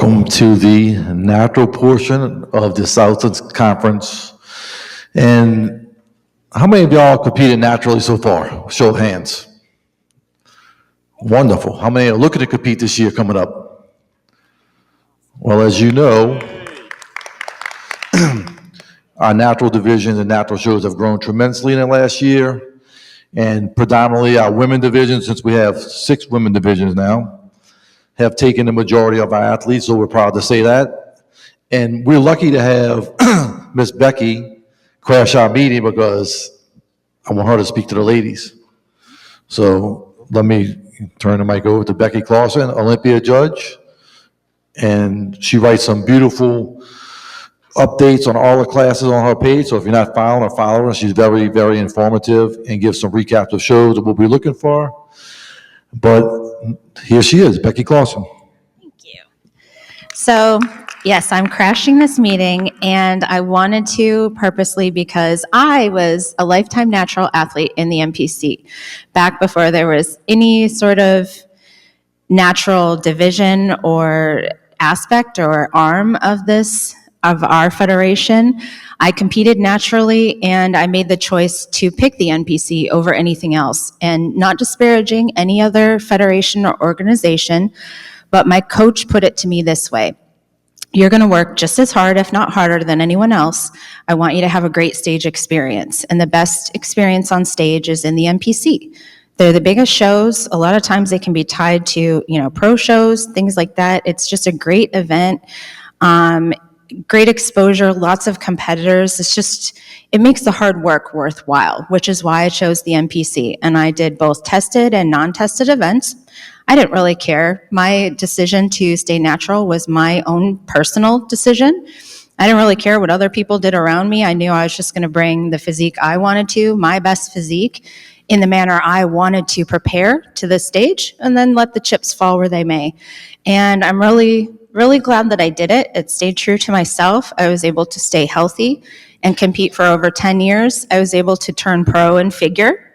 Welcome to the natural portion of the Southern Conference. And how many of y'all competed naturally so far? Show of hands. Wonderful. How many are looking to compete this year coming up? Well, as you know, our natural divisions and natural shows have grown tremendously in the last year. And predominantly our women division, since we have 6 women divisions now, have taken the majority of our athletes, so we're proud to say that. And we're lucky to have Miss Becky crash our meeting because I want her to speak to the ladies. So let me turn the mic over to Becky Clausen, Olympia judge. And she writes some beautiful updates on all the classes on her page. So if you're not following her, follow her. She's very, very informative and gives some recaps of shows that we'll be looking for. But here she is, Becky Clausen. Thank you. So, yes, I'm crashing this meeting, and I wanted to purposely because I was a lifetime natural athlete in the NPC back before there was any sort of natural division or aspect or arm of our federation. I competed naturally, and I made the choice to pick the NPC over anything else, and not disparaging any other federation or organization, but my coach put it to me this way: you're going to work just as hard, if not harder, than anyone else. I want you to have a great stage experience, and the best experience on stage is in the NPC. They're the biggest shows. A lot of times they can be tied to, pro shows, things like that. It's just a great event. Great exposure, lots of competitors. It makes the hard work worthwhile, which is why I chose the NPC. And I did both tested and non-tested events. I didn't really care. My decision to stay natural was my own personal decision. I didn't really care what other people did around me. I knew I was just going to bring the physique I wanted to, my best physique, in the manner I wanted to prepare to the stage, and then let the chips fall where they may. And I'm really glad that I did it. It stayed true to myself. I was able to stay healthy and compete for over 10 years. I was able to turn pro in figure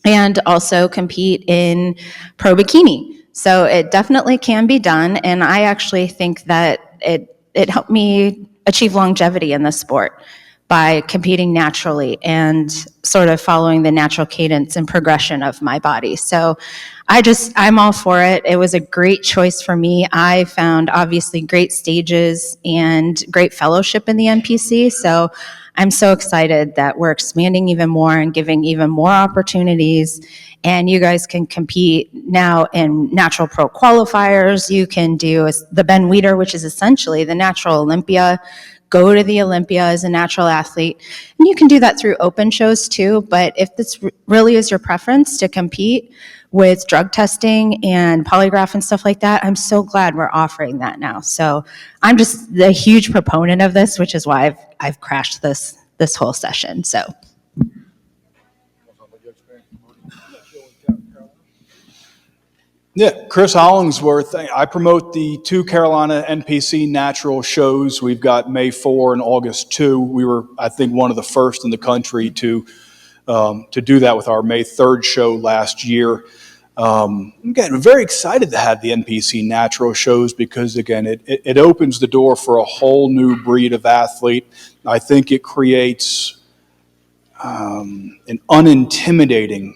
and also compete in pro bikini. So it definitely can be done, and I actually think that it helped me achieve longevity in the sport by competing naturally and sort of following the natural cadence and progression of my body. So I'm all for it. It was a great choice for me. I found obviously great stages and great fellowship in the NPC. So I'm so excited that we're expanding even more and giving even more opportunities. And you guys can compete now in natural pro qualifiers. You can do the Ben Weider, which is essentially the natural Olympia. Go to the Olympia as a natural athlete. And you can do that through open shows too, but if this really is your preference to compete with drug testing and polygraph and stuff like that, I'm so glad we're offering that now. So I'm just a huge proponent of this, which is why I've crashed this whole session. So. Yeah, Chris Hollingsworth. I promote the 2 Carolina NPC natural shows. We've got May 4 and August 2. We were, I think, one of the first in the country to do that with our May 3rd show last year. Again, we're very excited to have the NPC natural shows because, again, it opens the door for a whole new breed of athlete. I think it creates an unintimidating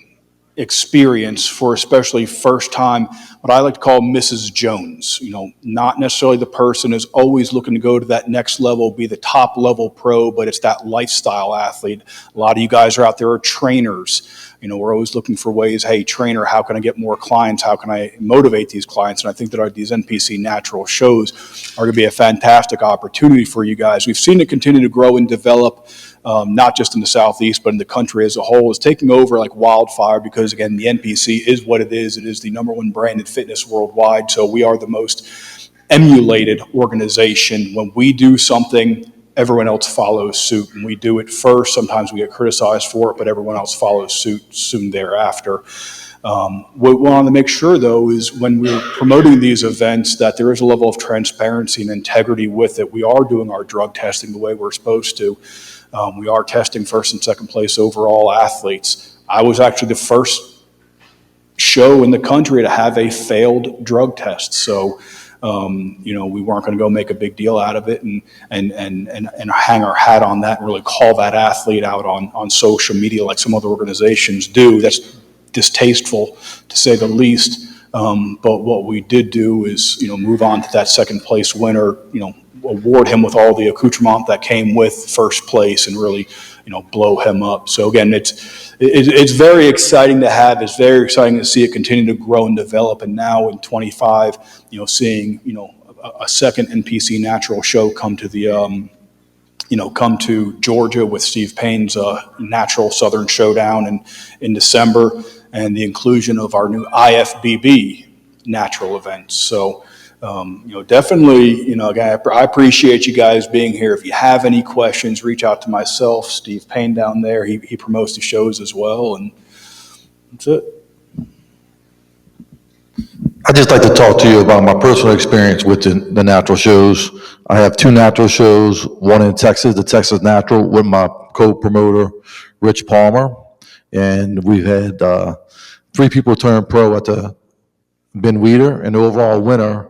experience for especially first time, what I like to call Mrs. Jones. Not necessarily the person who's always looking to go to that next level, be the top level pro, but it's that lifestyle athlete. A lot of you guys are out there are trainers. We're always looking for ways, hey, trainer, how can I get more clients? How can I motivate these clients? And I think that these NPC natural shows are going to be a fantastic opportunity for you guys. We've seen it continue to grow and develop, not just in the Southeast, but in the country as a whole. It's taking over like wildfire because, again, the NPC is what it is. It is the #1 brand in fitness worldwide. So we are the most emulated organization. When we do something, everyone else follows suit. And we do it first. Sometimes we get criticized for it, but everyone else follows suit soon thereafter. What we want to make sure, though, is when we're promoting these events that there is a level of transparency and integrity with it. We are doing our drug testing the way we're supposed to. We are testing first and second place overall athletes. I was actually the first show in the country to have a failed drug test. So we weren't going to go make a big deal out of it and hang our hat on that and really call that athlete out on social media like some other organizations do. That's distasteful, to say the least. But what we did do is, move on to that second place winner, award him with all the accoutrement that came with first place and really, blow him up. So again, it's very exciting to have. It's very exciting to see it continue to grow and develop. And now in 25, seeing, a second NPC Natural show come to the, come to Georgia with Steve Payne's Natural Southern Showdown in December, and the inclusion of our new IFBB Natural events. So, definitely, again, I appreciate you guys being here. If you have any questions, reach out to myself, Steve Payne down there. He promotes the shows as well, and that's it. I'd just like to talk to you about my personal experience with the natural shows. I have 2 natural shows, one in Texas, the Texas Natural, with my co-promoter, Rich Palmer. And we've had 3 people turn pro at the Ben Weider, and the overall winner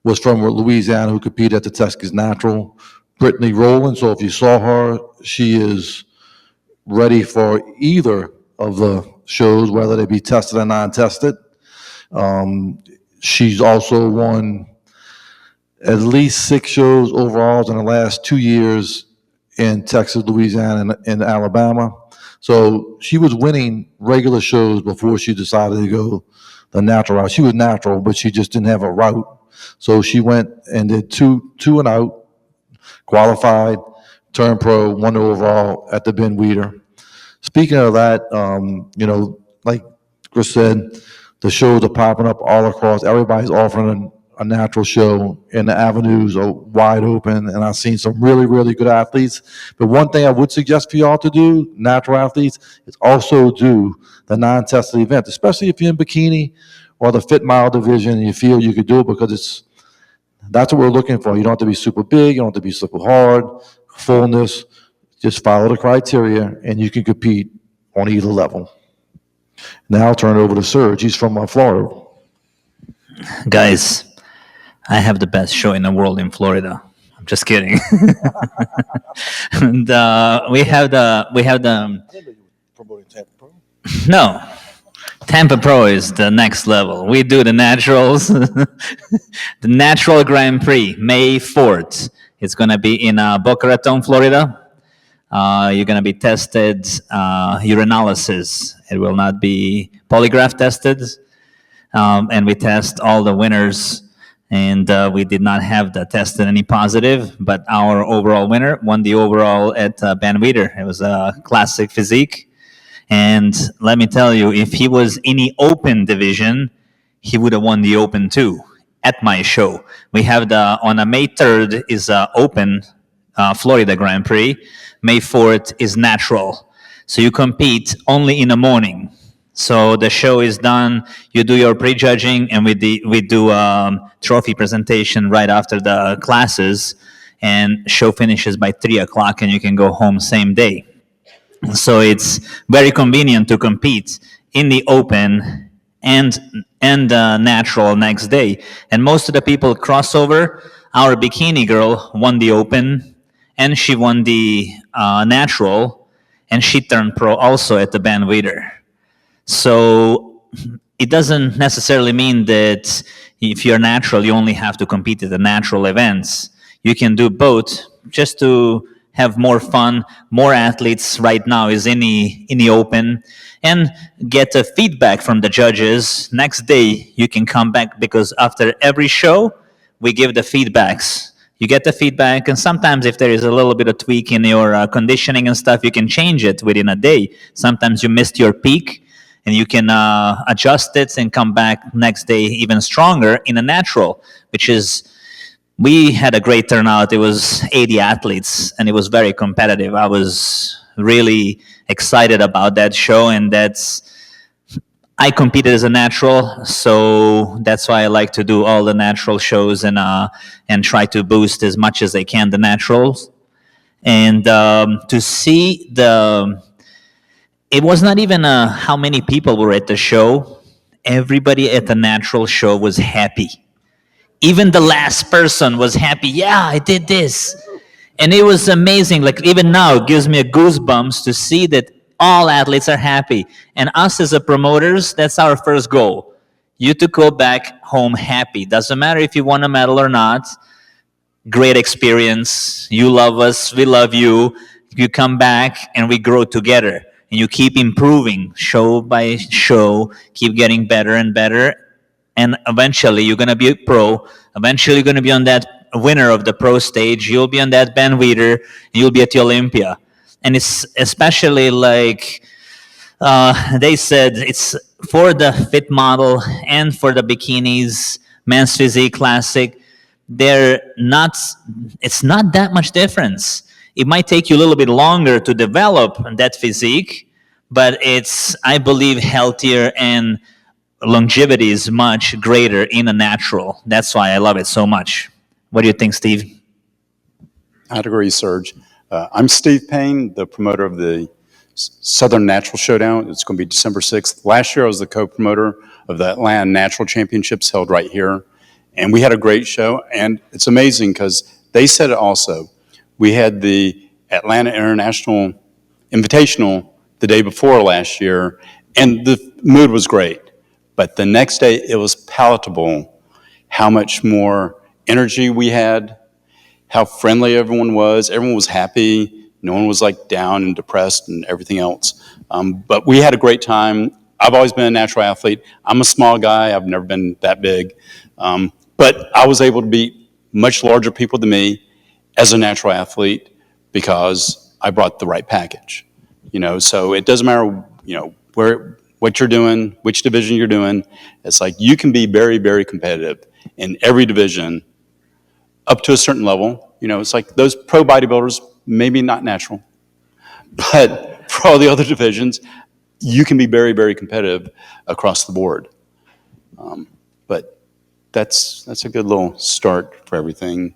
was from Louisiana, who competed at the Texas Natural, Brittany Rowland. So if you saw her, she is ready for either of the shows, whether they be tested or non-tested. She's also won at least 6 shows overall in the last 2 years in Texas, Louisiana, and Alabama. So she was winning regular shows before she decided to go the natural route. She was natural, but she just didn't have a route. So she went and did two and out, qualified, turned pro, won the overall at the Ben Weider. Speaking of that, like Chris said, the shows are popping up all across. Everybody's offering a natural show, and the avenues are wide open. And I've seen some really, really good athletes. But one thing I would suggest for y'all to do, natural athletes, is also do the non-tested event, especially if you're in bikini or the fit mile division and you feel you could do it, because that's what we're looking for. You don't have to be super big, you don't have to be super hard, fullness. Just follow the criteria and you can compete on either level. Now I'll turn it over to Serge. He's from Florida. Guys, I have the best show in the world in Florida. I'm just kidding. And we have the no. Tampa Pro is the next level. We do the naturals, the Natural Grand Prix, May 4th. It's going to be in Boca Raton, Florida. You're going to be tested urinalysis. It will not be polygraph tested. And we test all the winners. And we did not have the tested any positive, but our overall winner won the overall at Ben Weider. It was a classic physique. And let me tell you, if he was in the open division, he would have won the open too at my show. We have on May 3rd is open Florida Grand Prix. May 4th is natural. So you compete only in the morning. So the show is done, you do your prejudging, and we do trophy presentation right after the classes, and show finishes by 3 o'clock and you can go home same day. So it's very convenient to compete in the open and natural next day. And most of the people cross over. Our bikini girl won the open, and she won the natural, and she turned pro also at the Ben Weider. So it doesn't necessarily mean that if you're natural, you only have to compete at the natural events. You can do both just to have more fun. More athletes right now is in the open, and get a feedback from the judges. Next day you can come back, because after every show we give the feedbacks. You get the feedback, and sometimes if there is a little bit of tweak in your conditioning and stuff, you can change it within a day. Sometimes you missed your peak, and you can adjust it and come back next day even stronger in a natural, which is, we had a great turnout. It was 80 athletes, and it was very competitive. I was really excited about that show, and I competed as a natural, so that's why I like to do all the natural shows and try to boost as much as I can the naturals. And to see it was not even how many people were at the show. Everybody at the natural show was happy. Even the last person was happy. Yeah, I did this. And it was amazing. Like even now, it gives me a goosebumps to see that all athletes are happy. And us as a promoters, that's our first goal. You to go back home happy. Doesn't matter if you won a medal or not. Great experience. You love us. We love you. You come back and we grow together. And you keep improving show by show, keep getting better and better. And eventually you're going to be a pro. Eventually you're going to be on that winner of the pro stage. You'll be on that band Weider. You'll be at the Olympia. And it's especially like they said, it's for the fit model and for the bikinis, men's physique classic. It's not that much difference. It might take you a little bit longer to develop that physique, but it's, I believe, healthier and longevity is much greater in a natural. That's why I love it so much. What do you think, Steve? I'd agree, Serge. I'm Steve Payne, the promoter of the Southern Natural Showdown. It's going to be December 6th. Last year, I was the co-promoter of the Atlanta Natural Championships held right here. And we had a great show. And it's amazing because they said it also. We had the Atlanta International Invitational the day before last year, and the mood was great. But the next day, it was palatable how much more energy we had, how friendly everyone was. Everyone was happy. No one was like down and depressed and everything else. But we had a great time. I've always been a natural athlete. I'm a small guy. I've never been that big. But I was able to beat much larger people than me as a natural athlete because I brought the right package. So it doesn't matter, what you're doing, which division you're doing. It's like you can be very, very competitive in every division up to a certain level. It's like those pro bodybuilders, maybe not natural, but for all the other divisions, you can be very, very competitive across the board. But that's a good little start for everything.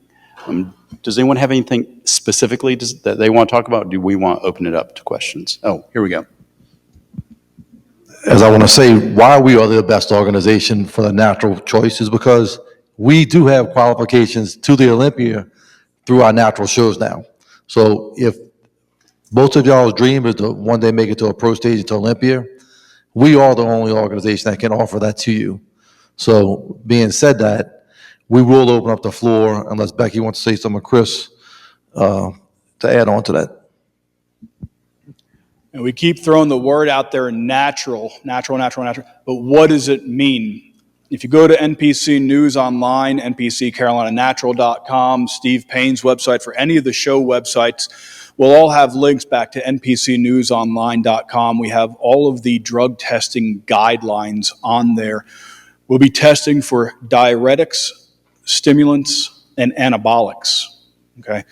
Does anyone have anything specifically that they want to talk about? Do we want to open it up to questions? Oh, here we go. As I want to say, why we are the best organization for the natural choice is because we do have qualifications to the Olympia through our natural shows now. So if most of y'all's dream is to one day make it to a pro stage to Olympia, we are the only organization that can offer that to you. So being said that, we will open up the floor unless Becky wants to say something, Chris, to add on to that. And we keep throwing the word out there, natural. But what does it mean? If you go to NPC News Online, npccarolinanatural.com, Steve Payne's website, for any of the show websites, we'll all have links back to npcnewsonline.com. We have all of the drug testing guidelines on there. We'll be testing for diuretics, stimulants, and anabolics. Okay.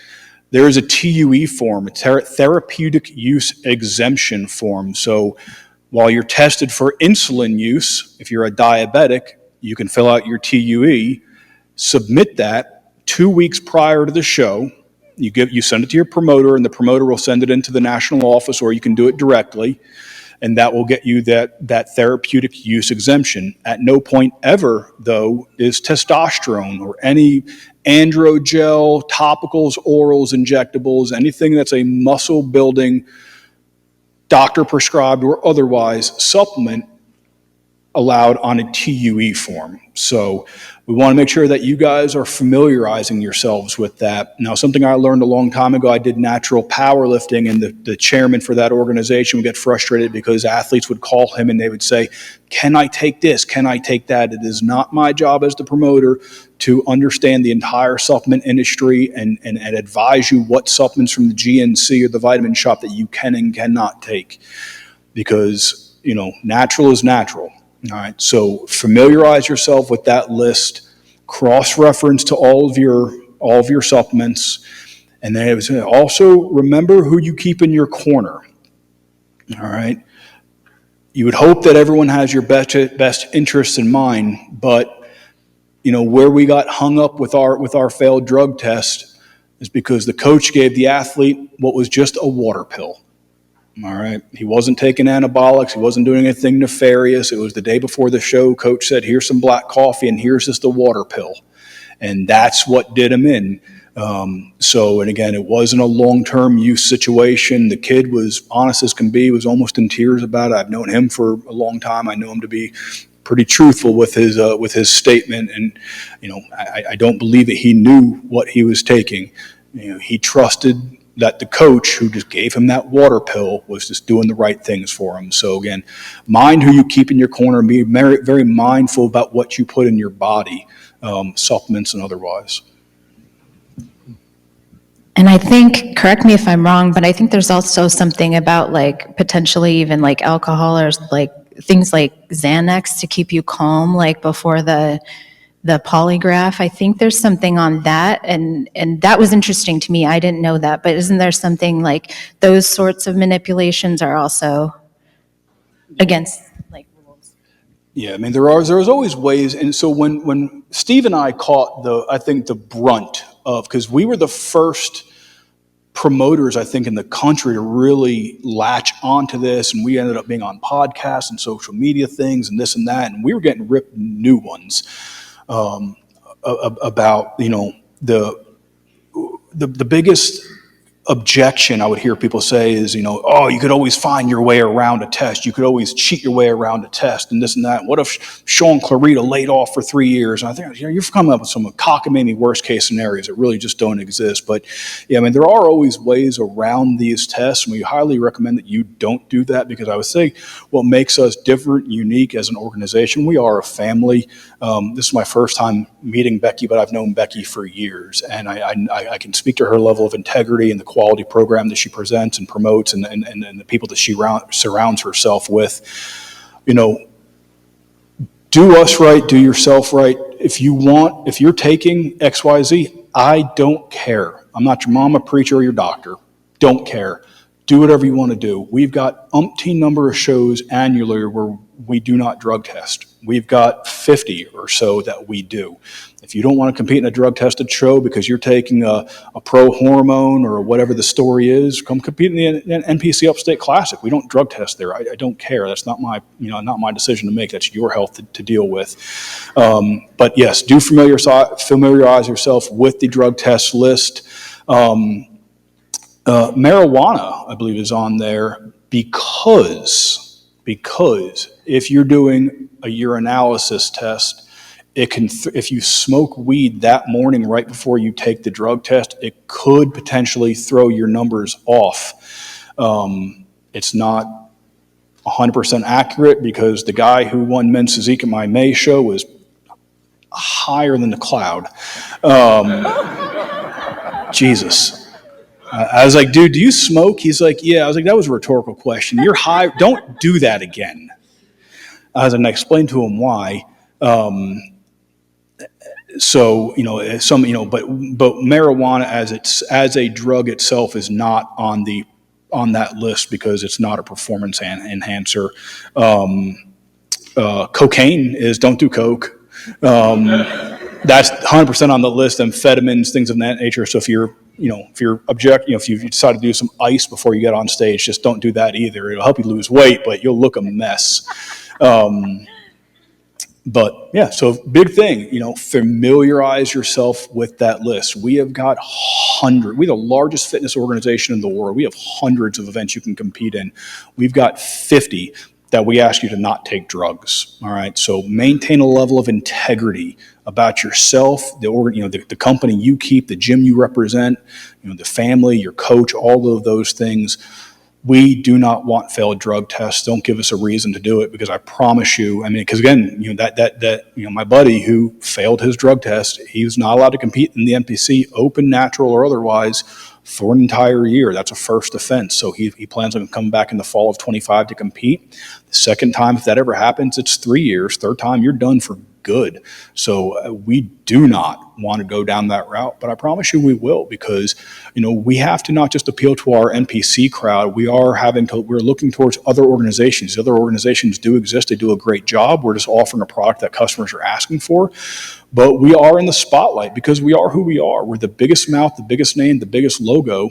There is a TUE form, a therapeutic use exemption form. So while you're tested for insulin use, if you're a diabetic, you can fill out your TUE, submit that 2 weeks prior to the show. You send it to your promoter, and the promoter will send it into the national office, or you can do it directly, and that will get you that therapeutic use exemption. At no point ever, though, is testosterone or any androgel, topicals, orals, injectables, anything that's a muscle-building, doctor-prescribed or otherwise supplement allowed on a TUE form. So we want to make sure that you guys are familiarizing yourselves with that. Now, something I learned a long time ago, I did natural powerlifting, and the chairman for that organization would get frustrated because athletes would call him and they would say, can I take this? Can I take that? It is not my job as the promoter to understand the entire supplement industry and advise you what supplements from the GNC or the vitamin shop that you can and cannot take, because, natural is natural. All right, so familiarize yourself with that list, cross-reference to all of your supplements, and then also remember who you keep in your corner. All right, you would hope that everyone has your best interests in mind, but where we got hung up with our failed drug test is because the coach gave the athlete what was just a water pill. All right. He wasn't taking anabolics. He wasn't doing anything nefarious. It was the day before the show. Coach said, here's some black coffee and here's just a water pill. And that's what did him in. And again, it wasn't a long-term use situation. The kid was honest as can be, was almost in tears about it. I've known him for a long time. I know him to be pretty truthful with his statement. And, I don't believe that he knew what he was taking. He trusted that the coach who just gave him that water pill was just doing the right things for him. So again, mind who you keep in your corner and be very, very mindful about what you put in your body, supplements and otherwise. And I think, correct me if I'm wrong, but I think there's also something about like potentially even like alcohol or like things like Xanax to keep you calm, like before the polygraph. I think there's something on that, and that was interesting to me. I didn't know that, but isn't there something like those sorts of manipulations are also against like rules? Yeah, I mean there's always ways, and so when Steve and I caught the brunt of, because we were the first promoters, I think, in the country to really latch onto this, and we ended up being on podcasts and social media things and this and that, and we were getting ripped new ones about the biggest objection I would hear people say is, oh, you could always find your way around a test. You could always cheat your way around a test and this and that. What if Sean Clarita laid off for 3 years? And I think, you're coming up with some cockamamie worst case scenarios that really just don't exist. But yeah, I mean, there are always ways around these tests, and we highly recommend that you don't do that, because I would say what makes us different, unique as an organization, we are a family. This is my first time meeting Becky, but I've known Becky for years, and I can speak to her level of integrity and the quality program that she presents and promotes, and the people that she surrounds herself with. Do us right, do yourself right. If you're taking XYZ, I don't care. I'm not your mama, preacher, or your doctor. Don't care. Do whatever you want to do. We've got umpteen number of shows annually where we do not drug test. We've got 50 or so that we do. If you don't want to compete in a drug-tested show because you're taking a pro hormone or whatever the story is, come compete in the NPC Upstate Classic. We don't drug test there. I don't care. That's not my decision to make. That's your health to deal with. But yes, do familiarize yourself with the drug test list. Marijuana, I believe, is on there because if you're doing a urinalysis test, it can, if you smoke weed that morning right before you take the drug test, it could potentially throw your numbers off. It's not 100% accurate, because the guy who won men's physique at my May show was higher than the cloud. Jesus. I was like, dude, do you smoke? He's like, yeah. I was like, that was a rhetorical question. You're high. Don't do that again. And I explained to him why. But marijuana as a drug itself is not on that list, because it's not a performance enhancer. Cocaine is, don't do coke. That's 100% on the list. Amphetamines, things of that nature. So if you decide to do some ice before you get on stage, just don't do that either. It'll help you lose weight, but you'll look a mess. But yeah, so big thing, familiarize yourself with that list. We have got we're the largest fitness organization in the world. We have hundreds of events you can compete in. We've got 50 that we ask you to not take drugs. All right. So maintain a level of integrity about yourself, the company you keep, the gym you represent, the family, your coach, all of those things. We do not want failed drug tests. Don't give us a reason to do it, because I promise you, because again, my buddy who failed his drug test, he was not allowed to compete in the NPC, open, natural, or otherwise, for an entire year. That's a first offense. So he plans on coming back in the fall of 25 to compete. The second time, if that ever happens, it's 3 years. Third time, you're done for good. So we do not want to go down that route, but I promise you we will, because we have to not just appeal to our NPC crowd. We're looking towards other organizations. The other organizations do exist. They do a great job. We're just offering a product that customers are asking for. But we are in the spotlight because we are who we are. We're the biggest mouth, the biggest name, the biggest logo.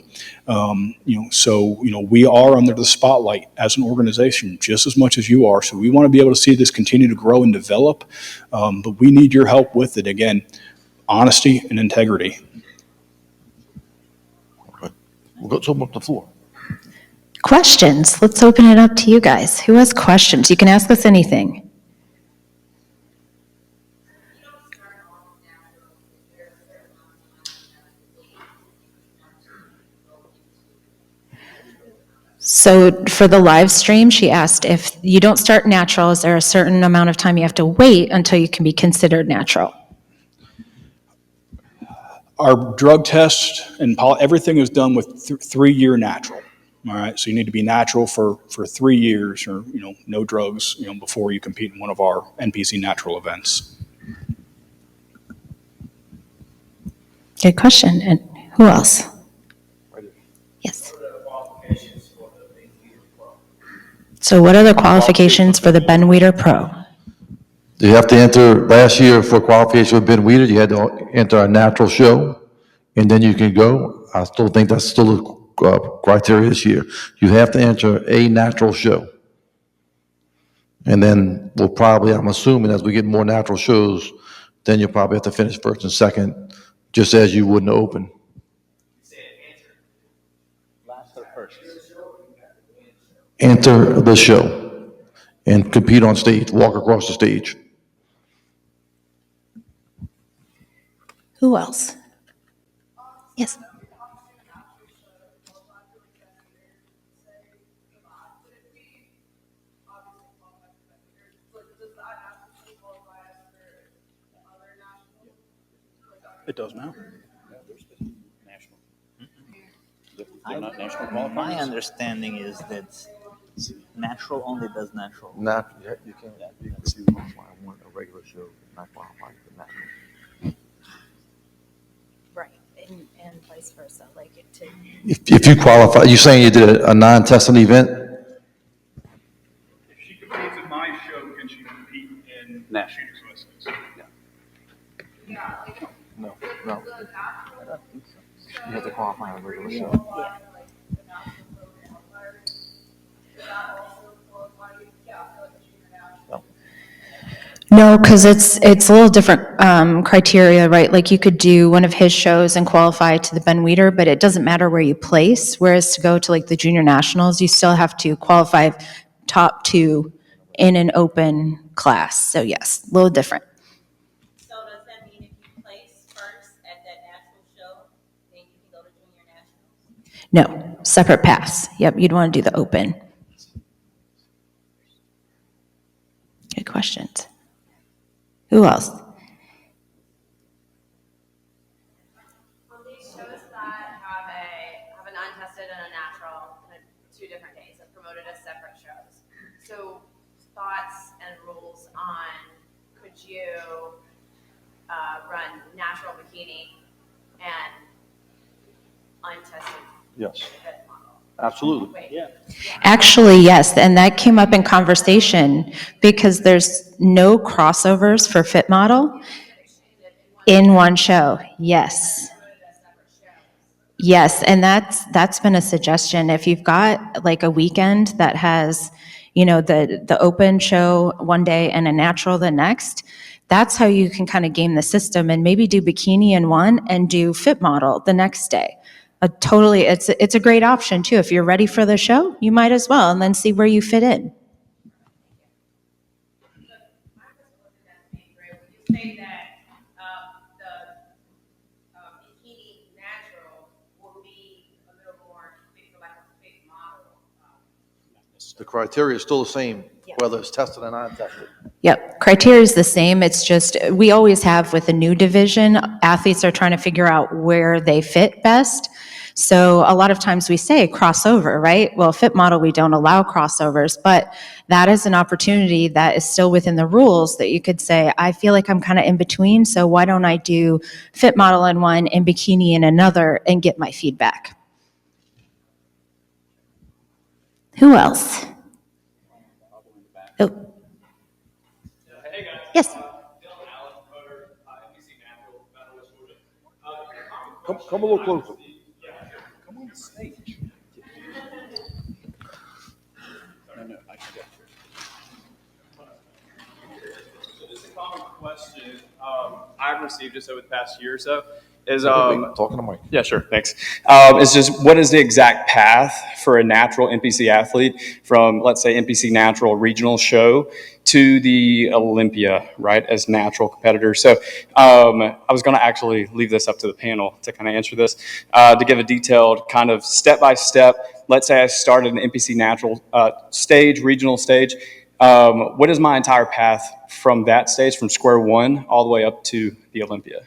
So we are under the spotlight as an organization just as much as you are. So we want to be able to see this continue to grow and develop. But we need your help with it. Again, honesty and integrity. We'll go to the floor. Questions? Let's open it up to you guys. Who has questions? You can ask us anything. So for the live stream, she asked if you don't start natural, is there a certain amount of time you have to wait until you can be considered natural? Our drug test and everything is done with 3-year natural. All right, so you need to be natural for 3 years, or no drugs, before you compete in one of our NPC natural events. Good question. And who else? Yes. So what are the qualifications for the Ben Weider Pro? You have to enter, last year for qualification with Ben Weider, you had to enter a natural show, and then you can go. I still think that's still a criteria this year. You have to enter a natural show. And then we'll probably, I'm assuming, as we get more natural shows, then you'll probably have to finish first and second, just as you would in the open. Enter the show and compete on stage, walk across the stage. Who else? Yes. It does now. My understanding is that natural only does natural. You can qualify one a regular show, not qualify for natural. Right, and vice versa, like it to. If you qualify, you're saying you did a non-testing event? If she competes in my show, can she compete in national? No. You have to qualify on a regular show. No, because it's a little different criteria, right? Like you could do one of his shows and qualify to the Ben Weider, but it doesn't matter where you place. Whereas to go to like the junior nationals, you still have to qualify top 2 in an open class. So yes, a little different. So does that mean if you place first at that national show, then you can go to junior nationals? No, separate paths. Yep, you'd want to do the open. Good questions. Who else? On these shows that have an untested and a natural, 2 different days, and promoted as separate shows. So thoughts and rules on, could you run natural bikini and untested Yes, fit model? absolutely. Wait. Yeah. Actually, yes, and that came up in conversation because there's no crossovers for Fit Model in one show. Yes. Yes, and that's been a suggestion. If you've got like a weekend that has, the open show one day and a natural the next, that's how you can kind of game the system and maybe do bikini in one and do Fit Model the next day. It's a great option too. If you're ready for the show, you might as well, and then see where you fit in. You say that the bikini natural will be a little more like a fit model. The criteria is still the same, whether it's tested or not tested. Yep, criteria is the same. It's just, we always have with a new division, athletes are trying to figure out where they fit best. So a lot of times we say crossover, right? Well, Fit Model, we don't allow crossovers, but that is an opportunity that is still within the rules that you could say, I feel like I'm kind of in between, so why don't I do Fit Model in one and bikini in another and get my feedback? Who else? Oh. Yes. Come a little closer. Come on the stage. No, I can get through. So this is a common question I've received just over the past year or so is Talking to Mike. yeah, sure, thanks. It's just what is the exact path for a natural NPC athlete from, let's say, NPC Natural Regional Show to the Olympia, right, as natural competitors? So I was going to actually leave this up to the panel to kind of answer this, to give a detailed kind of step-by-step. Let's say I started an NPC Natural stage, regional stage. What is my entire path from that stage, from square one, all the way up to the Olympia?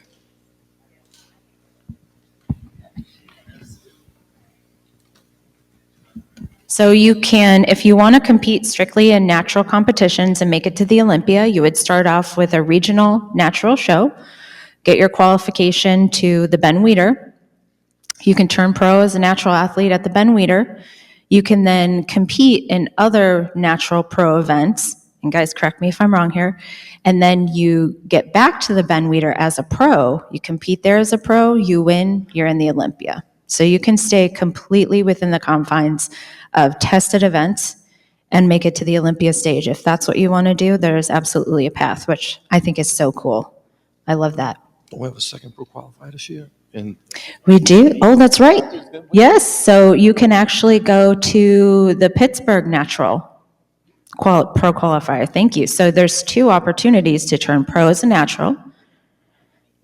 So you can, if you want to compete strictly in natural competitions and make it to the Olympia, you would start off with a regional natural show, get your qualification to the Ben Weider. You can turn pro as a natural athlete at the Ben Weider. You can then compete in other natural pro events, and guys, correct me if I'm wrong here, and then you get back to the Ben Weider as a pro, you compete there as a pro, you win, you're in the Olympia. So you can stay completely within the confines of tested events and make it to the Olympia stage. If that's what you want to do, there is absolutely a path, which I think is so cool. I love that. Don't we have a second pro qualifier this year? And We do? Oh, that's right. Yes, so you can actually go to the Pittsburgh Natural Pro Qualifier. Thank you. So there's 2 opportunities to turn pro as a natural.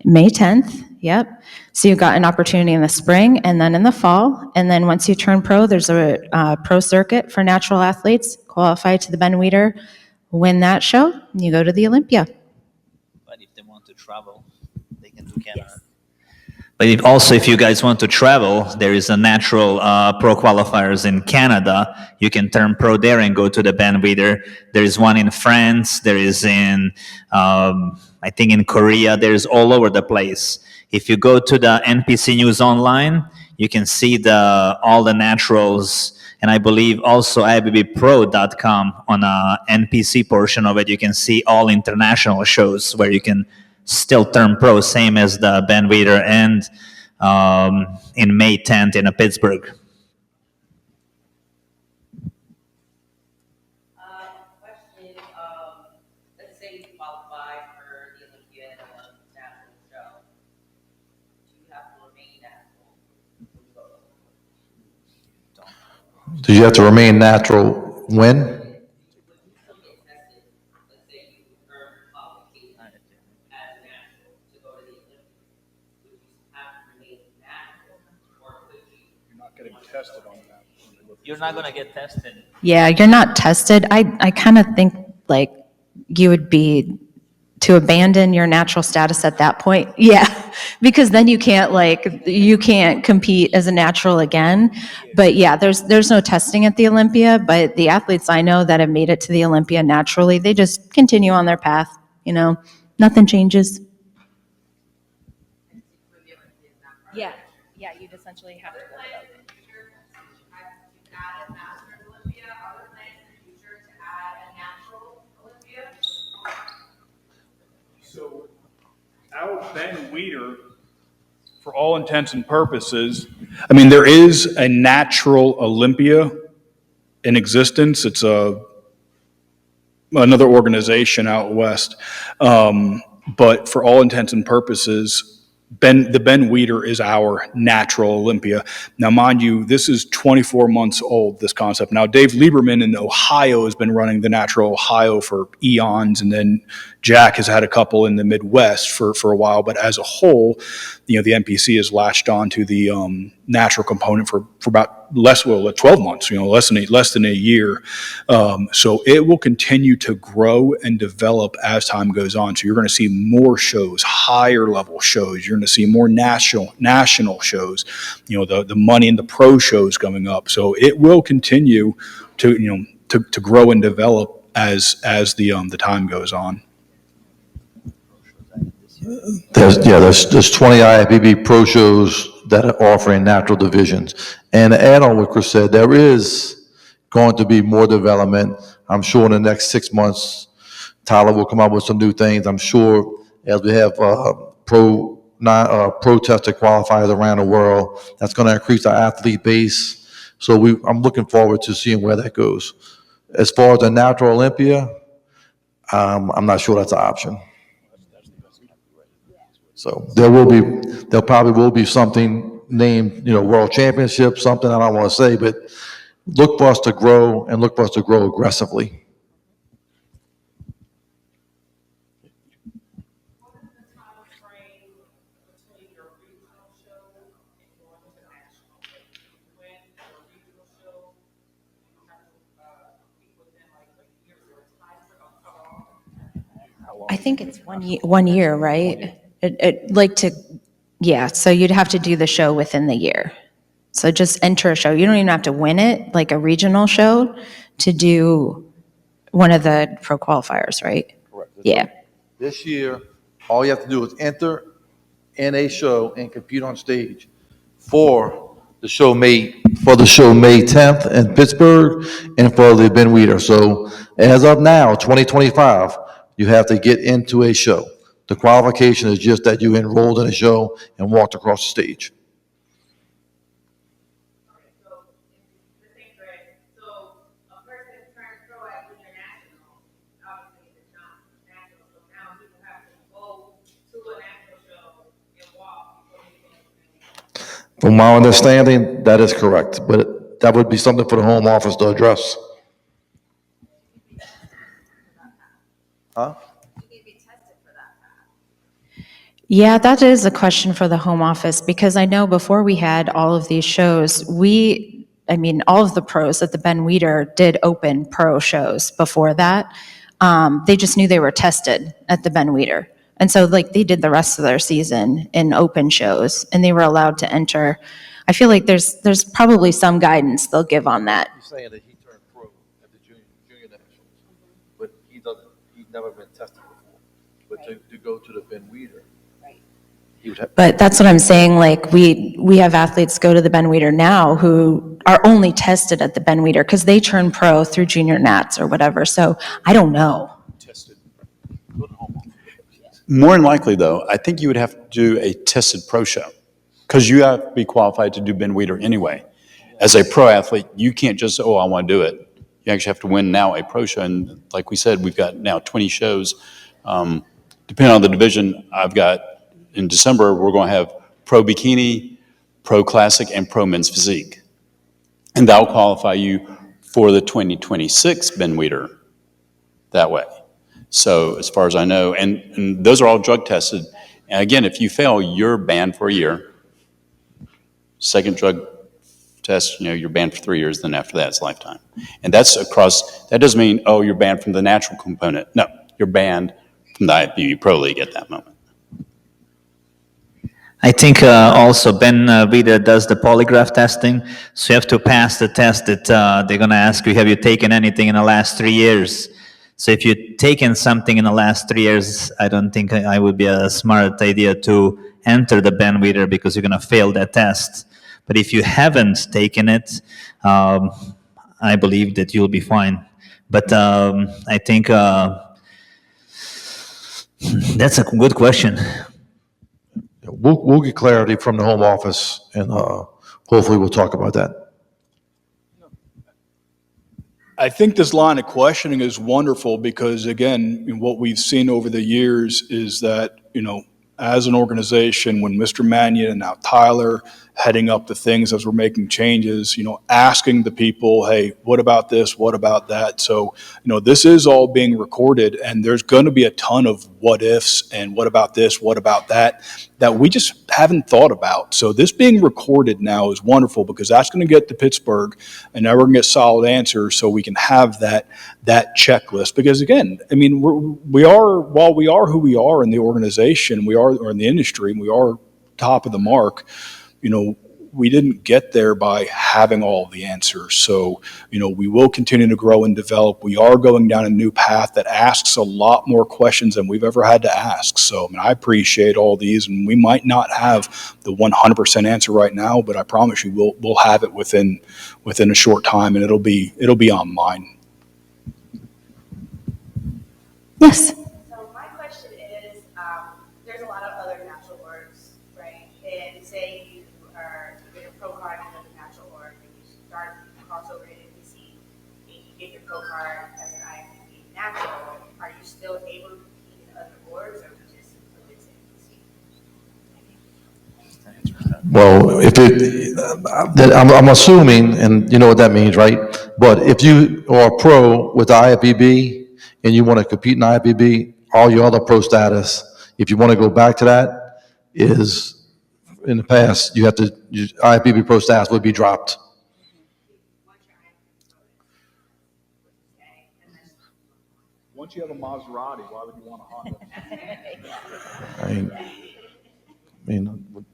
May 10th, yep. So you've got an opportunity in the spring and then in the fall. And then once you turn pro, there's a pro circuit for natural athletes, qualify to the Ben Weider, win that show, and you go to the Olympia. But if they want to travel, they can do Canada. But if you guys want to travel, there is a natural pro qualifiers in Canada. You can turn pro there and go to the Ben Weider. There is one in France. There is in, I think in Korea. There's all over the place. If you go to the NPC News Online, you can see all the naturals. And I believe also IFBBPro.com on a NPC portion of it, you can see all international shows where you can still turn pro, same as the Ben Weider, and in May 10th in Pittsburgh. Question, let's say you qualify for the Olympia and a natural show. Do you have to remain natural? do you have to remain natural when? You're not going to get tested. Yeah, you're not tested. I kind of think like you would be to abandon your natural status at that point. Yeah, because then you can't compete as a natural again. But yeah, there's no testing at the Olympia, but the athletes I know that have made it to the Olympia naturally, they just continue on their path, nothing changes. Yeah, you'd essentially have to go to Add a Masters Olympia, are there plans in the future to add a natural Olympia? So our Ben Weider, for all intents and purposes, I mean, there is a natural Olympia in existence. It's another organization out west. But for all intents and purposes, the Ben Weider is our natural Olympia. Now, mind you, this is 24 months old, this concept. Now, Dave Lieberman in Ohio has been running the Natural Ohio for eons, and then Jack has had a couple in the Midwest for a while. But as a whole, the NPC has latched on to the natural component for about 12 months, less than a year. So it will continue to grow and develop as time goes on. So you're going to see more shows, higher level shows. You're going to see more national shows, the money and the pro shows coming up. So it will continue to grow and develop as the time goes on. There's 20 IFBB Pro shows that are offering natural divisions. And to add on what Chris said, there is going to be more development. I'm sure in the next 6 months, Tyler will come up with some new things. I'm sure as we have pro tested qualifiers around the world, that's going to increase our athlete base. So I'm looking forward to seeing where that goes. As far as the natural Olympia, I'm not sure that's an option. So there probably will be something named, World Championship, something I don't want to say, but look for us to grow and look for us to grow aggressively. I think it's 1 year, right? Yeah, so you'd have to do the show within the year. So just enter a show. You don't even have to win it, like a regional show, to do one of the pro qualifiers, right? Correct. Yeah. This year, all you have to do is enter in a show and compete on stage for the show May 10th in Pittsburgh and for the Ben Weider. So as of now, 2025, you have to get into a show. The qualification is just that you enrolled in a show and walked across the stage. The same thread. So a person turns pro at junior national, obviously it's not national, so now people have to go to a national show and walk before they can. From my understanding, that is correct, but that would be something for the home office to address. Huh? You need to be tested for that path. Yeah, that is a question for the home office, because I know before we had all of these shows, all of the pros at the Ben Weider did open pro shows before that. They just knew they were tested at the Ben Weider. And so like they did the rest of their season in open shows and they were allowed to enter. I feel like there's probably some guidance they'll give on that. He's saying that he turned pro at the junior nationals, but he's never been tested before. But to go to the Ben Weider, he would have. But that's what I'm saying, like, we have athletes go to the Ben Weider now who are only tested at the Ben Weider because they turn pro through junior nats or whatever, so I don't know. Tested. More than likely, though, I think you would have to do a tested pro show because you have to be qualified to do Ben Weider anyway. As a pro athlete, you can't just say, I want to do it. You actually have to win now a pro show. And like we said, we've got now 20 shows. Depending on the division, in December, we're going to have pro bikini, pro classic, and pro men's physique. And that will qualify you for the 2026 Ben Weider that way. So as far as I know, and those are all drug tested. And again, if you fail, you're banned for a year. Second drug test, you're banned for 3 years. Then after that, it's lifetime. And that's across, that doesn't mean, you're banned from the natural component. No, you're banned from the IFBB Pro League at that moment. I think also Ben Weider does the polygraph testing, so you have to pass the test that they're going to ask you, have you taken anything in the last 3 years? So if you've taken something in the last 3 years, I don't think I would be a smart idea to enter the Ben Weider because you're going to fail that test. But if you haven't taken it, I believe that you'll be fine. But I think that's a good question. We'll get clarity from the home office, and hopefully we'll talk about that. I think this line of questioning is wonderful because, again, what we've seen over the years is that, as an organization, when Mr. Mannion and now Tyler heading up the things as we're making changes, asking the people, hey, what about this? What about that? So, this is all being recorded and there's going to be a ton of what ifs and what about this? What about that we just haven't thought about. So this being recorded now is wonderful because that's going to get to Pittsburgh and now we're going to get solid answers so we can have that checklist. Because again, while we are who we are in the organization, or in the industry, and we are top of the mark, we didn't get there by having all the answers. So, we will continue to grow and develop. We are going down a new path that asks a lot more questions than we've ever had to ask. So, I appreciate all these, and we might not have the 100% answer right now, but I promise you we'll have it within a short time, and it'll be online. Yes. So my question is, there's a lot of other natural orgs, right? And say you get a pro card in the natural org, and you start crossover in NPC, and you get your pro card as an IFBB natural. Are you still able to compete in other orgs, or just NPC? Well, if it, then I'm assuming, and you know what that means, right? But if you are a pro with the IFBB and you want to compete in IFBB, all your other pro status, if you want to go back to that, is in the past, you have to, IFBB pro status would be dropped. Once you have a Maserati, why would you want a Honda? I mean, with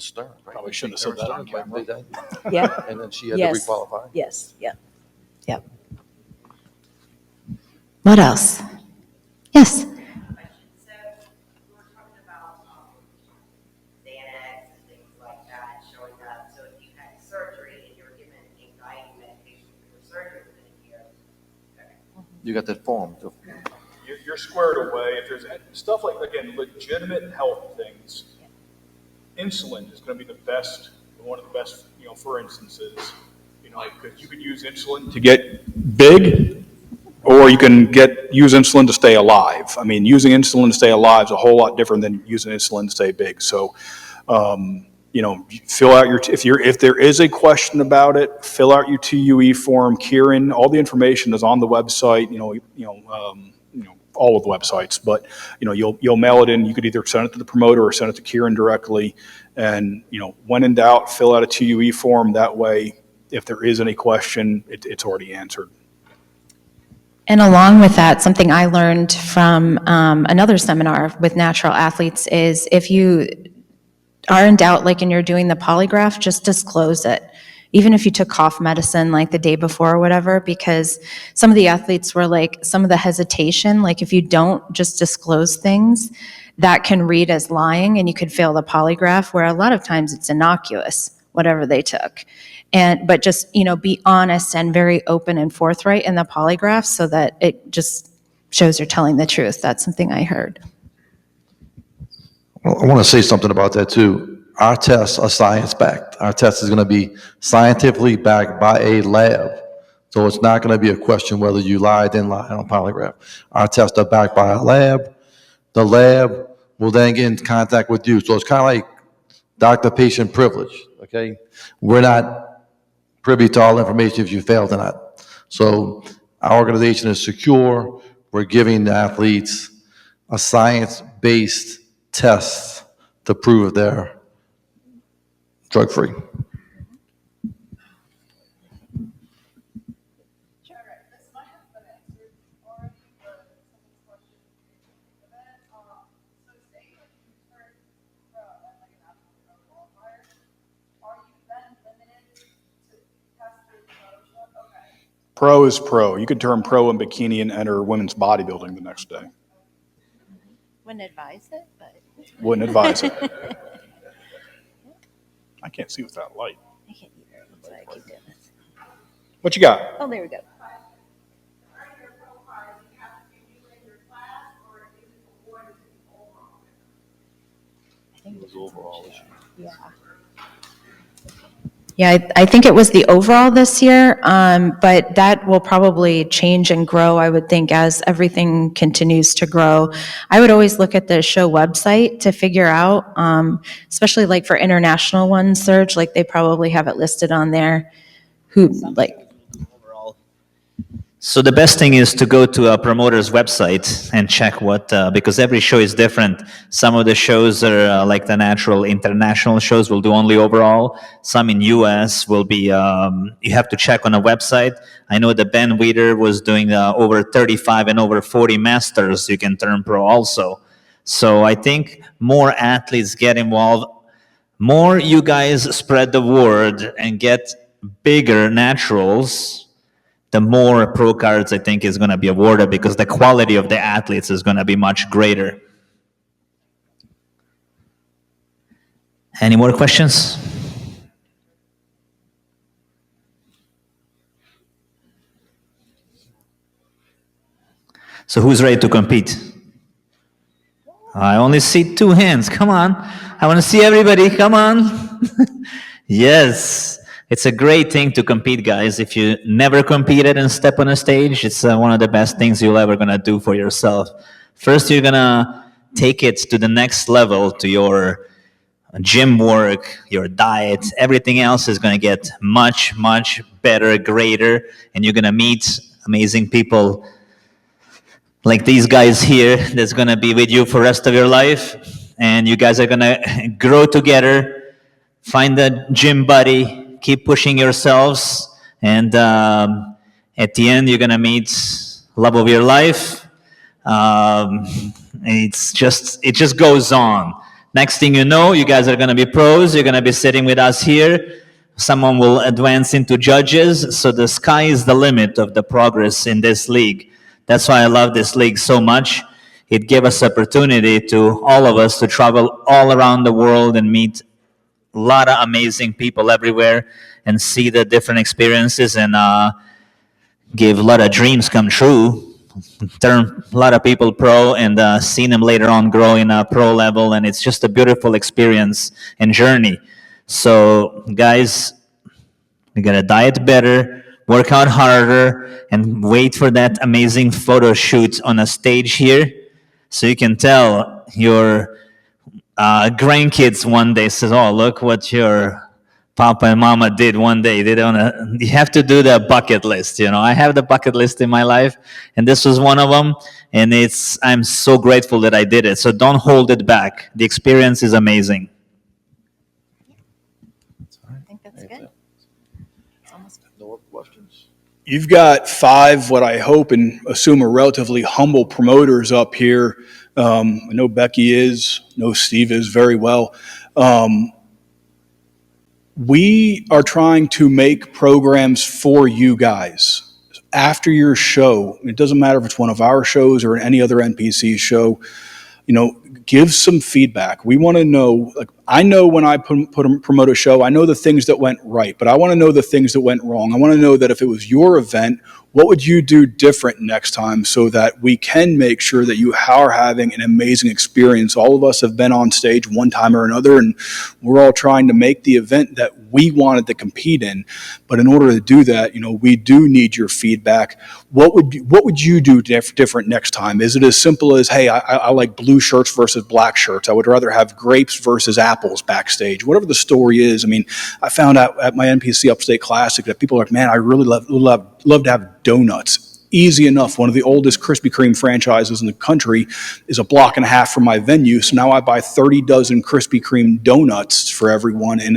Stern, right? Probably shouldn't have said that on camera. Yeah. And then she had to Yes. requalify. Yes, yeah. Yeah. What else? Yes. So we were talking about Xanax and things like that showing up. So if you had surgery and you were given anxiety medication for your surgery within a year, You got that form. You're squared away. If there's stuff like, again, legitimate health things, insulin is going to be the best, one of the best, for instances, because you could use insulin to get big, or you can use insulin to stay alive. I mean, using insulin to stay alive is a whole lot different than using insulin to stay big. So, fill out if there is a question about it, fill out your TUE form. Kieran, all the information is on the website. All of the websites, but you'll mail it in. You could either send it to the promoter or send it to Kieran directly. And when in doubt, fill out a TUE form. That way, if there is any question, it's already answered. And along with that, something I learned from another seminar with natural athletes is if you are in doubt, like and you're doing the polygraph, just disclose it. Even if you took cough medicine like the day before or whatever, because some of the athletes were like, some of the hesitation, like if you don't just disclose things, that can read as lying and you could fail the polygraph, where a lot of times it's innocuous, whatever they took. But just, be honest and very open and forthright in the polygraph so that it just shows you're telling the truth. That's something I heard. Well, I want to say something about that too. Our tests are science-backed. Our test is going to be scientifically backed by a lab. So it's not going to be a question whether you lied, didn't lie on a polygraph. Our tests are backed by a lab. The lab will then get in contact with you. So it's kind of like doctor-patient privilege, okay? We're not privy to all information if you failed or not. So our organization is secure. We're giving the athletes a science-based test to prove they're drug-free. Pro is pro. You could turn pro in bikini and enter women's bodybuilding the next day. Wouldn't advise it, but. Wouldn't advise it. I can't see with that light. I can't either. That's why I keep doing this. What you got? Oh, there we go. I think it was overall. Yeah. Yeah, I think it was the overall this year, but that will probably change and grow, I would think, as everything continues to grow. I would always look at the show website to figure out, especially like for international ones, Serge, like they probably have it listed on there, So the best thing is to go to a promoter's website and check because every show is different. Some of the shows are like the natural international shows will do only overall. Some in US will be, you have to check on a website. I know that Ben Weider was doing over 35 and over 40 masters. You can turn pro also. So I think more athletes get involved. More you guys spread the word and get bigger naturals, the more pro cards I think is going to be awarded because the quality of the athletes is going to be much greater. Any more questions? So who's ready to compete? I only see 2 hands. Come on. I want to see everybody. Come on. Yes. It's a great thing to compete, guys. If you never competed and step on a stage, it's one of the best things you're ever going to do for yourself. First, you're going to take it to the next level, to your gym work, your diet, everything else is going to get much, much better, greater, and you're going to meet amazing people like these guys here that's going to be with you for the rest of your life. And you guys are going to grow together, find a gym buddy, keep pushing yourselves, and at the end, you're going to meet love of your life. Um, it just goes on. Next thing you know, you guys are going to be pros. You're going to be sitting with us here. Someone will advance into judges. So the sky is the limit of the progress in this league. That's why I love this league so much. It gave us opportunity to all of us to travel all around the world and meet a lot of amazing people everywhere and see the different experiences and give a lot of dreams come true. Turn a lot of people pro and seen them later on grow in a pro level, and it's just a beautiful experience and journey. So, guys, we gotta diet better, work out harder, and wait for that amazing photo shoot on a stage here, so you can tell your grandkids one day says, "Oh, look what your Papa and Mama did one day." They don't. You have to do the bucket list. I have the bucket list in my life, and this was one of them. And I'm so grateful that I did it. So don't hold it back. The experience is amazing. I think that's good. No more questions? You've got 5, what I hope and assume are relatively humble promoters up here. I know Becky is, know Steve is very well. We are trying to make programs for you guys. After your show, it doesn't matter if it's one of our shows or any other NPC show, give some feedback. We want to know, I know when I promote a show, I know the things that went right, but I want to know the things that went wrong. I want to know that if it was your event, what would you do different next time so that we can make sure that you are having an amazing experience? All of us have been on stage one time or another, and we're all trying to make the event that we wanted to compete in. But in order to do that, we do need your feedback. What would you do different next time? Is it as simple as, hey, I like blue shirts versus black shirts. I would rather have grapes versus apples backstage. Whatever the story is. I mean, I found out at my NPC Upstate Classic that people are like, man, I really love to have donuts. Easy enough. One of the oldest Krispy Kreme franchises in the country is a block and a half from my venue. So now I buy 30 dozen Krispy Kreme donuts for everyone. And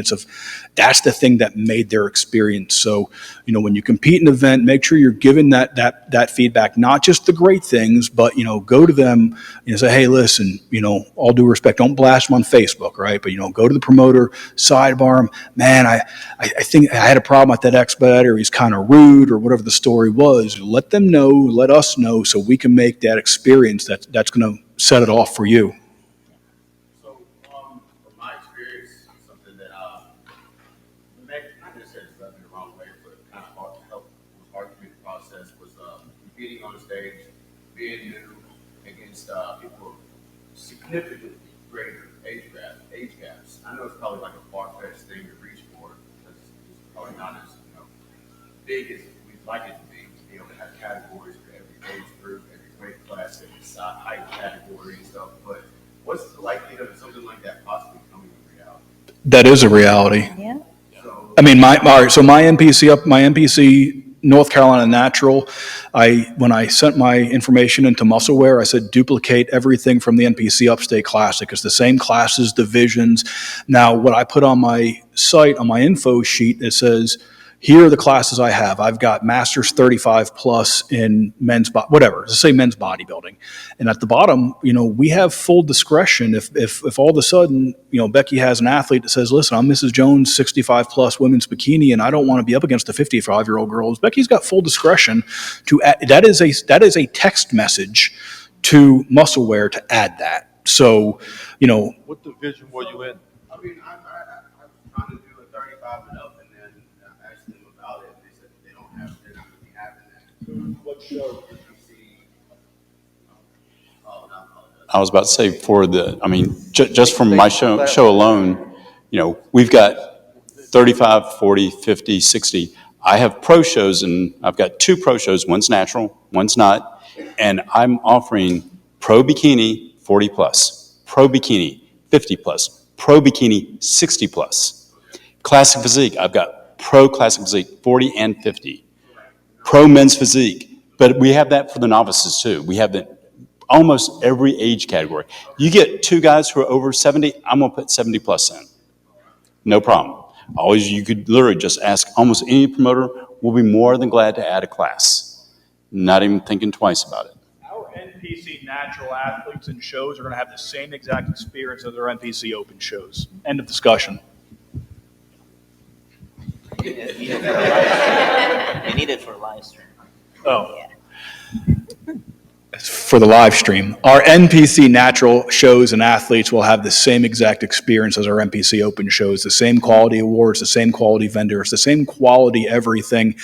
that's the thing that made their experience. So, when you compete in an event, make sure you're giving that feedback, not just the great things, but, go to them, say, hey, listen, all due respect, don't blast them on Facebook, right? But, go to the promoter, sidebar him, man, I think I had a problem at that expediter, he's kind of rude or whatever the story was. Let them know, let us know so we can make that experience that's going to set it off for you. So, from my experience, something that not necessarily rubbed me the wrong way, but kind of helped was hard through the process was competing on the stage, being new against people of significantly greater age gaps. I know it's probably like a far-fetched thing to reach for because it's probably not as big as we'd like it to be able to have categories for every age group, every weight class, every height category and stuff. But what's the likelihood of something like that possibly coming to reality? That is a reality. Yeah. So, I mean, my NPC North Carolina Natural, when I sent my information into Musclewear, I said duplicate everything from the NPC Upstate Classic. It's the same classes, divisions. Now, what I put on my site, on my info sheet, it says, here are the classes I have. I've got Masters 35 plus in men's, whatever, let's say men's bodybuilding. And at the bottom, we have full discretion. If all of a sudden, Becky has an athlete that says, listen, I'm Mrs. Jones, 65 plus women's bikini, and I don't want to be up against a 55-year-old girl. Becky's got full discretion to add, that is a text message to Musclewear to add that. So, What division were you in? I mean, I was trying to do a 35 and up, and then I asked them about it, and they said they're not going to be having that. What show did you see? Oh, no, I was about to say just from my show alone, we've got 35, 40, 50, 60. I have pro shows, and I've got 2 pro shows. One's natural, one's not. And I'm offering pro bikini 40 plus, pro bikini 50 plus, Pro Bikini 60 plus. Classic Physique, I've got Pro Classic Physique 40 and 50. Pro Men's Physique, but we have that for the novices too. We have that almost every age category. You get two guys who are over 70, I'm gonna put 70 plus in. No problem. Always, you could literally just ask almost any promoter, we'll be more than glad to add a class. Not even thinking twice about it. Our NPC natural athletes and shows are going to have the same exact experience as our NPC open shows. End of discussion. You need it for live stream. Oh. For the live stream, our NPC natural shows and athletes will have the same exact experience as our NPC open shows, the same quality awards, the same quality vendors, the same quality everything.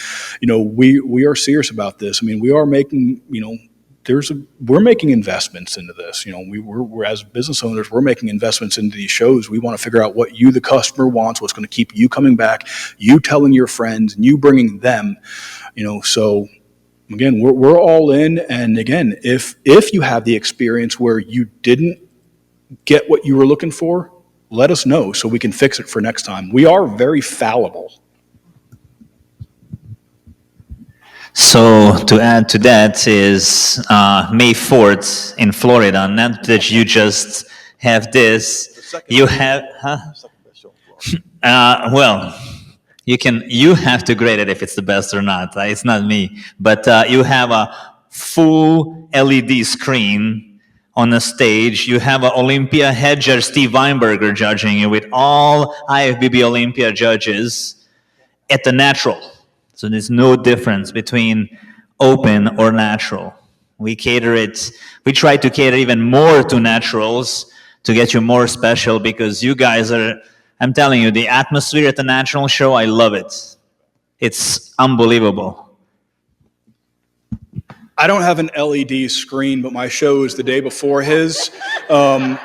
You know, we are serious about this. I mean, we are making, you know, we're making investments into this. You know, we're as business owners, we're making investments into these shows. We want to figure out what you, the customer, wants, what's going to keep you coming back, you telling your friends, and you bringing them. You know, so again, we're all in. And again, if you have the experience where you didn't get what you were looking for, let us know so we can fix it for next time. We are very fallible. So to add to that is May 4th in Florida. Not that you just have this, you have, well, you have to grade it if it's the best or not. It's not me, but you have a full LED screen on the stage. You have an Olympia head judge, Steve Weinberger, judging you with all IFBB Olympia judges at the natural. So there's no difference between open or natural. We cater it, we try to cater even more to naturals to get you more special because you guys are, I'm telling you, the atmosphere at the natural show, I love it. It's unbelievable. I don't have an LED screen, but my show is the day before his. I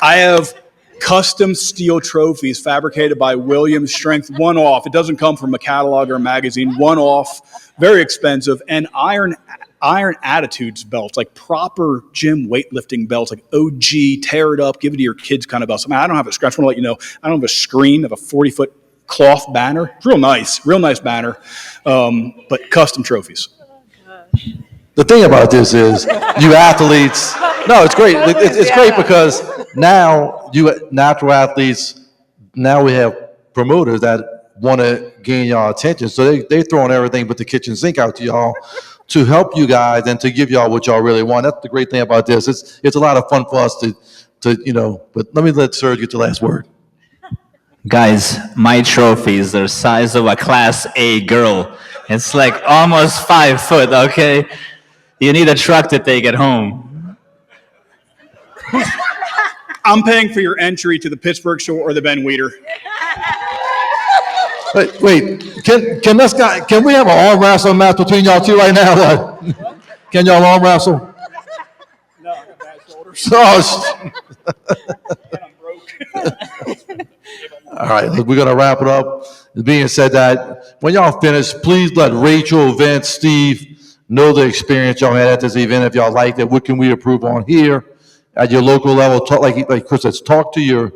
have custom steel trophies fabricated by Williams Strength, one off. It doesn't come from a catalog or a magazine, one off, very expensive, and iron attitudes belts, like proper gym weightlifting belts, like OG, tear it up, give it to your kids kind of belts. I mean, I don't have a scratch. I want to let you know, I don't have a screen of a 40-foot cloth banner. It's real nice banner, but custom trophies. The thing about this is, you athletes, no, it's great. It's great because now you natural athletes, now we have promoters that want to gain y'all attention. So they throwing everything but the kitchen sink out to y'all to help you guys and to give y'all what y'all really want. That's the great thing about this. It's a lot of fun for us to you know, but let Serge get the last word. Guys, my trophies are the size of a Class A girl. It's like almost 5 foot, okay? You need a truck to take it home. I'm paying for your entry to the Pittsburgh show or the Ben Weider. Wait, can we have an arm wrestle match between y'all two right now? What? Can y'all arm wrestle? No, I got bad shoulders. Oh, And I'm broke. all right, we're going to wrap it up. Being said that, when y'all finish, please let Rachel, Vince, Steve know the experience y'all had at this event. If y'all liked it, what can we improve on here at your local level? Talk, like Chris says, talk to your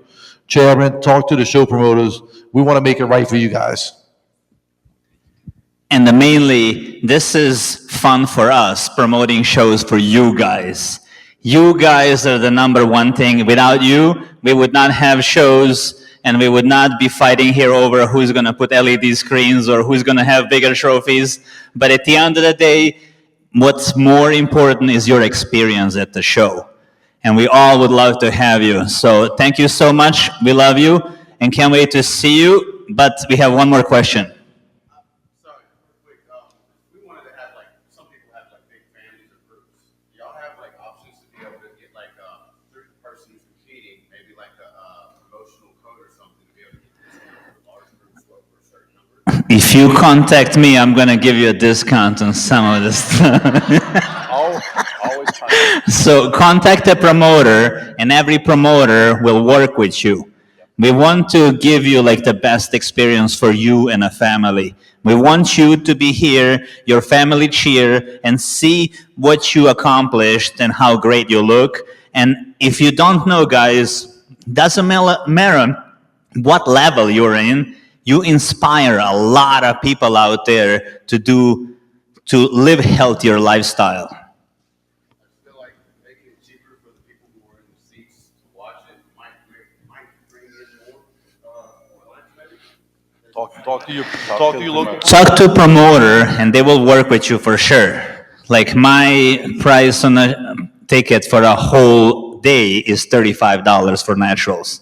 chairman, talk to the show promoters. We want to make it right for you guys. And mainly, this is fun for us, promoting shows for you guys. You guys are the number one thing. Without you, we would not have shows, and we would not be fighting here over who's going to put LED screens or who's going to have bigger trophies. But at the end of the day, what's more important is your experience at the show. And we all would love to have you. So thank you so much. We love you and can't wait to see you. But we have one more question. Sorry, real quick. We wanted to have, like, some people have, like, big families or groups. Do y'all have, like, options to be able to get, like, 3 persons competing, maybe like a promotional code or something to be able to get large groups for a certain number? If you contact me, I'm going to give you a discount on some of this stuff. Always try. So contact a promoter, and every promoter will work with you. We want to give you like the best experience for you and a family. We want you to be here, your family cheer, and see what you accomplished and how great you look. And if you don't know, guys, doesn't matter what level you're in, you inspire a lot of people out there to live healthier lifestyle. I feel like making it cheaper for the people who are in the seats to watch it might bring in more lunch maybe. Talk to your local. Talk to a promoter and they will work with you for sure. Like my price on a ticket for a whole day is $35 for naturals.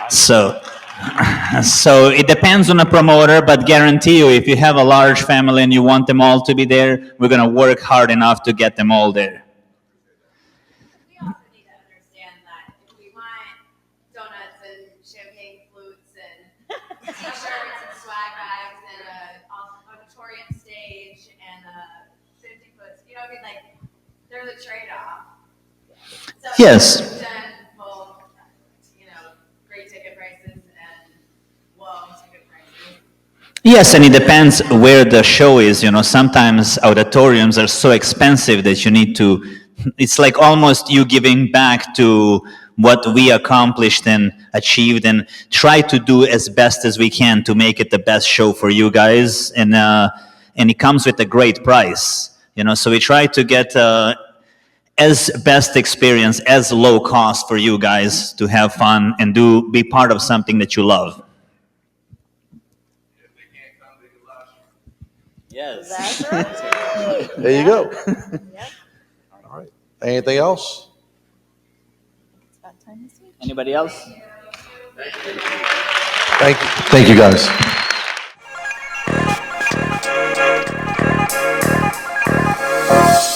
So it depends on the promoter, but guarantee you, if you have a large family and you want them all to be there, we're going to work hard enough to get them all there. We also need to understand that if we want donuts and champagne flutes and t-shirts and swag bags and an auditorium stage and a 50-foot, you know what I mean? Like, there's a trade-off. So Yes. both, great ticket prices and low ticket prices. Yes, and it depends where the show is. Sometimes auditoriums are so expensive that you need to, it's like almost you giving back to what we accomplished and achieved and try to do as best as we can to make it the best show for you guys. And it comes with a great price, so we try to get as best experience, as low cost for you guys to have fun and be part of something that you love. If they can't come, they can watch. Yes. That's right. There you go. Yep. All right. Anything else? It's about time to see. Anybody else? Thank you, guys.